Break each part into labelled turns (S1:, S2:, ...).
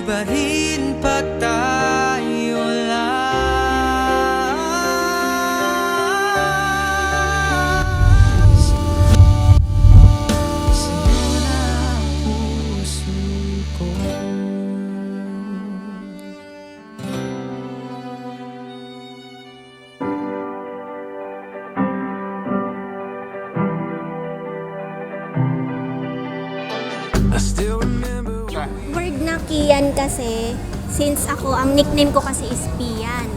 S1: Iba rin pa tayo lang. Sa'yo na ang puso ko.
S2: Word na Kian kasi, since ako, ang nickname ko kasi is Pian.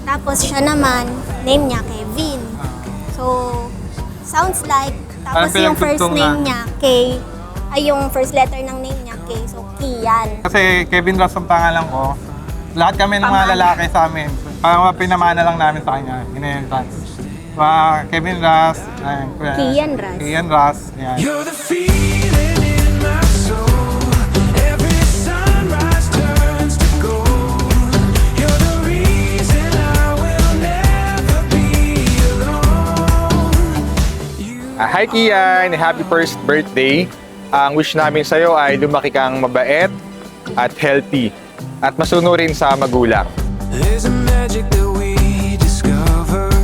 S2: Tapos siya naman, name niya Kevin. So, sounds like, tapos
S3: Parang
S2: yung first
S3: pinagtugtong
S2: name
S3: na.
S2: niya, K, ay yung first letter ng name niya, K. So, Kian.
S3: Kasi Kevin Ross ang pangalan ko. Lahat kami ng mga lalaki sa amin. Parang pinamana lang namin sa kanya. Ina-entrance. Kevin Ross.
S2: Kian Ross.
S3: Kian Ross. Yan.
S1: You're the feeling in my soul. Every sunrise turns to gold. You're the reason I will never be alone.
S4: Hi Kian! Happy first birthday! Ang wish namin sa'yo ay lumaki kang mabait at healthy at masunurin sa magulang.
S1: There's a magic that we discovered.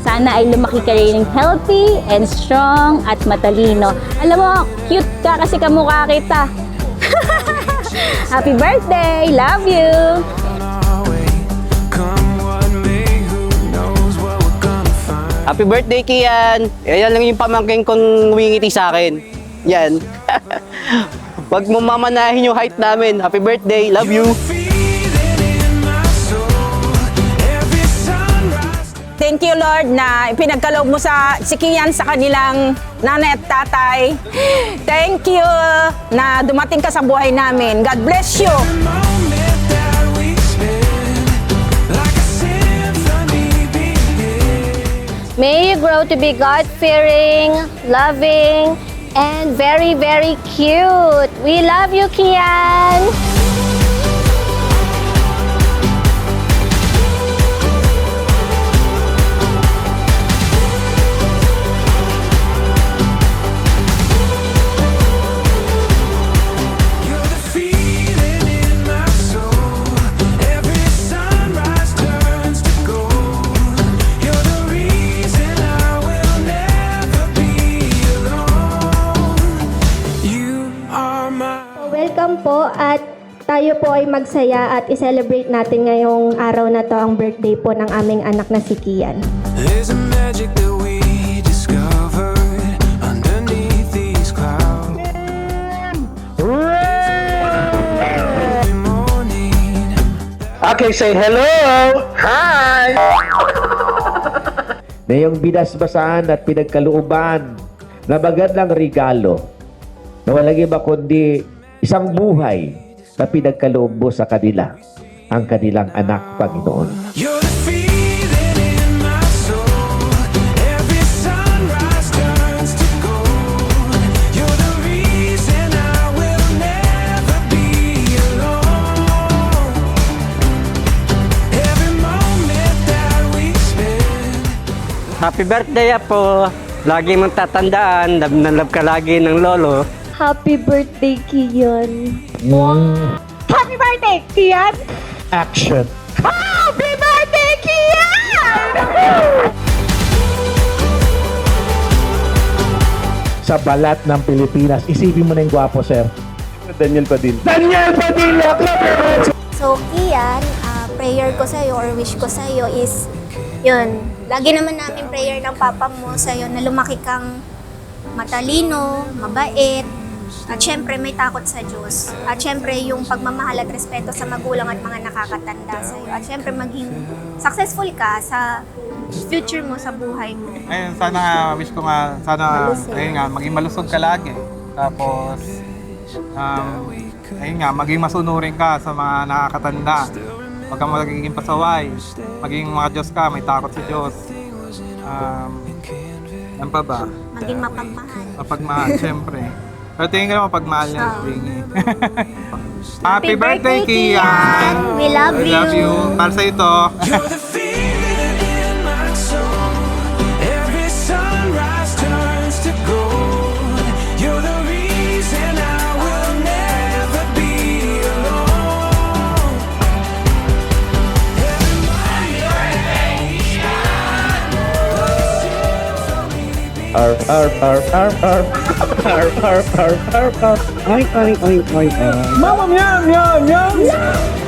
S5: Sana ay lumaki ka rin healthy and strong at matalino. Alam mo, cute ka kasi kamukha kita. Happy birthday! Love you!
S1: On our way, come what may, who knows what we're gonna find.
S6: Happy birthday, Kian! Yan lang yung pamangkin kong ngumingiti sa akin. Yan. Huwag mo mamanahin yung height namin. Happy birthday. Love you.
S1: Feeling in my soul. Every sunrise.
S7: Thank you, Lord, na pinagkaloob mo si Kian sa kanilang nanay at tatay. Thank you na dumating ka sa buhay namin. God bless you.
S1: Moment that we spend, like a symphony begins.
S2: May you grow to be God-fearing, loving, and very, very cute. We love you, Kian!
S1: You're the feeling in my soul. Every sunrise turns to gold. You're the reason I will never be alone. You are my.
S2: Welcome po at tayo po ay magsaya at i-celebrate natin ngayong araw na to ang birthday po ng aming anak na si Kian.
S1: There's a magic that we discovered underneath these clouds. Every morning.
S8: Okay, say hello! Hi! Na yung binasbasan at pinagkalooban na magandang regalo na walang iba kundi isang buhay na pinagkaloob mo sa kanila, ang kanilang anak, Panginoon.
S1: You're the feeling in my soul. Every sunrise turns to gold. You're the reason I will never be alone. Every moment that we spend.
S6: Happy birthday, Apo. Lagi mong tatandaan. Love na love ka lagi ng lolo.
S2: Happy birthday, Kian!
S7: Happy birthday, Kian!
S8: Action!
S7: Happy birthday, Kian!
S8: Sa balat ng Pilipinas, isipin mo na yung gwapo, sir. Daniel Padilla. Daniel Padilla!
S2: So, Kian, prayer ko sa'yo or wish ko sa'yo is, yun, lagi naman namin prayer ng papa mo sa'yo na lumaki kang matalino, mabait, at syempre may takot sa Diyos. At syempre yung pagmamahal at respeto sa magulang at mga nakakatanda sa'yo. At syempre maging successful ka sa future mo, sa buhay mo.
S3: Ayun, sana wish ko nga, sana,
S2: Malusog.
S3: ayun nga, maging malusog ka lagi. Tapos, ayun nga, maging masunurin ka sa mga nakakatanda. Huwag kang magiging pasaway. Maging mga Diyos ka, may takot sa Diyos. Ano pa ba?
S2: Maging mapagmahal.
S3: Mapagmahal, syempre. Pero tingin ka naman mapagmahal yan.
S2: Oo.
S3: Happy birthday, Kian!
S2: Kian! We love
S3: We love you. Para sa ito.
S1: You're the feeling in my soul. Every sunrise turns to gold. You're the reason I will never be alone.
S8: Ay, ay, ay, ay, ay.
S3: Mama, meow, meow, meow.